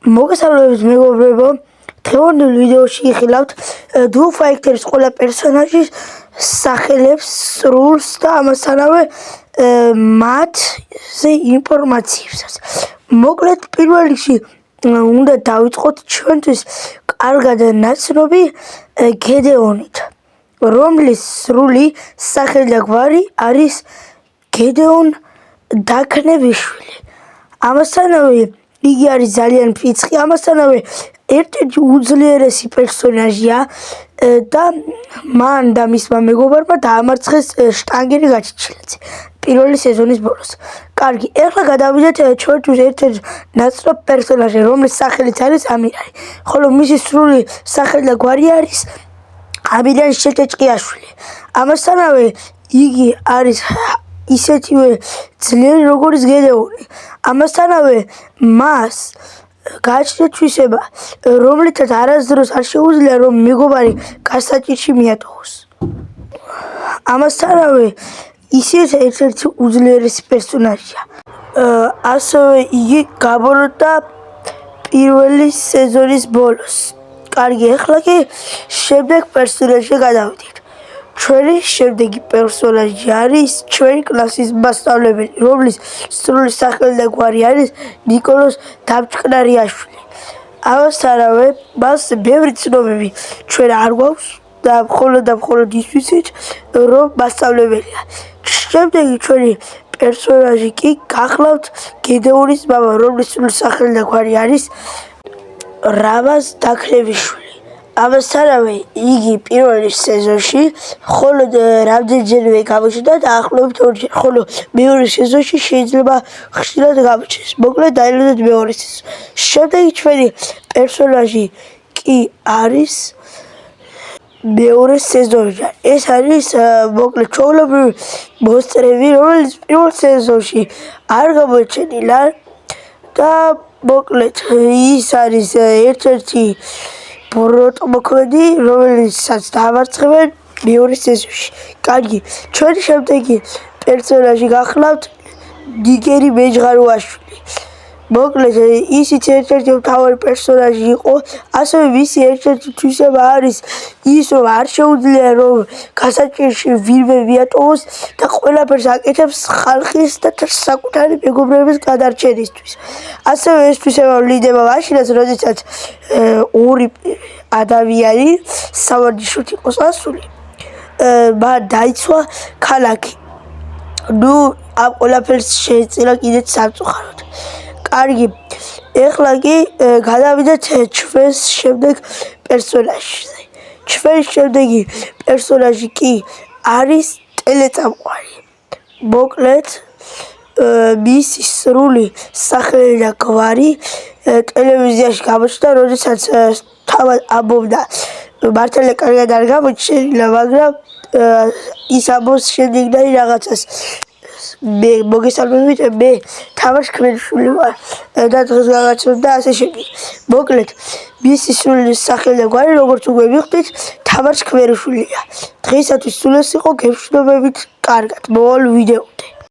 მოგესალმებით მეგობრებო, დღევანდელ ვიდეოში იხილავთ Duo Fighter-ის ყველა პერსონაჟის სახელებს, სრულს და ამასთანავე მათზე ინფორმაციებსაც. მოკლედ, პირველ რიგში უნდა დავიწყოთ ჩვენთვის კარგად ნაცნობი გედეონით, რომლის სრული სახელი და გვარი არის გედეონ დაქნევიშვილი. ამასთანავე იგი არის ძალიან ფიცხი, ამასთანავე ერთ-ერთი უძლიერესი პერსონაჟია და მან და მისმა მეგობარმა დაამარცხეს შტანგერი გაჩეჩილაძე პირველი სეზონის ბოლოს. კარგი, ეხლა გადავიდეთ ჩვენთვის ერთ-ერთ ნაცნობ პერსონაჟზე, რომლის სახელიც არის ამირანი, ხოლო მისი სრული სახელი და გვარი არის ამირან შეჭეჭყიაშვილი. ამასთანავე იგი არის ისეთივე ძლიერი როგორც გედეონი. ამასთანავე მას გააჩნია თვისება, რომლითაც არასდროს არ შეუძლია რომ მეგობარი გასაჭირში მიატოვოს. ამასთანავე ისიც ერთ-ერთი უძლიერესი პერსონაჟია. ასევე იგი გაბოლოდა პირველი სეზონის ბოლოს. კარგი, ეხლა კი შემდეგ პერსონაჟზე გადავიდეთ. ჩვენი შემდეგი პერსონაჟი არის ჩვენი კლასის მასწავლებელი, რომლის სრული სახელი და გვარი არის ნიკოლოზ დამჭკნარიაშვილი. ამასთანავე მას ბევრი ცნობები ჩვენ არ გვაქვს და მხოლოდ ის ვიცით, რომ მასწავლებელია. შემდეგი ჩვენი პერსონაჟი კი გახლავთ გედეონის მამა, რომლის სრული სახელი და გვარი არის რამაზ დაქნევიშვილი. ამასთანავე იგი პირველი სეზონში მხოლოდ რამდენჯერმე გამოჩნდა და დაახლოებით ორჯერ, ხოლო მეორე სეზონში შეიძლება ხშირად გამოჩნდეს. მოკლედ დაელოდეთ მეორე სეზონს. შემდეგი ჩვენი პერსონაჟი კი არის მეორე სეზონში. ეს არის მოკლედ ჩვეულებრივი მოსწრები, რომელიც პირველ სეზონში არ გამოჩენილა და მოკლედ ის არის ერთ-ერთი პროტომოქმედი, რომელსაც დაამარცხებენ მეორე სეზონში. კარგი, ჩვენი შემდეგი პერსონაჟი გახლავთ ნიგერი მეჯღარუაშვილი. მოკლედ ისიც ერთ-ერთი მთავარი პერსონაჟი იყო, ასევე მისი ერთ-ერთი თვისება არის ის, რომ არ შეუძლია რომ გასაჭირში ვინმე მიატოვოს და ყველაფერს აკეთებს ხალხის და საკუთარი მეგობრების გადარჩენისთვის. ასევე ეს თვისება ვლინდება მაშინაც, როდესაც ორი ადამიანი სამარჯიშოთ იყოს ასული, მან დაიცვა ქალაქი. ამ ყველაფერს შეეწირა კიდეც სამწუხაროდ. კარგი, ეხლა კი გადავიდეთ ჩვენს შემდეგ პერსონაჟზე. ჩვენი შემდეგი პერსონაჟი კი არის ტელეწამყვანი. მოკლედ, მისი სრული სახელი და გვარი ტელევიზიაში გამოჩნდა, როდესაც თავად ამბობდა, მართალია კარგად არ გამოჩნდა, მაგრამ ის ამბობს შემდეგნაირ რაღაცას. მე მოგესალმებით, მე თამაშ ქმერიშვილი ვარ და დღეს გაგაცნობდა ასე შემდეგ. მოკლედ, მისი სრული სახელი და გვარი, როგორც უკვე მივხვდით, თამაშ ქმერიშვილია. დღეისათვის სულ ეს იყო, გეშნობებით კარგად, მოვალ ვიდეო.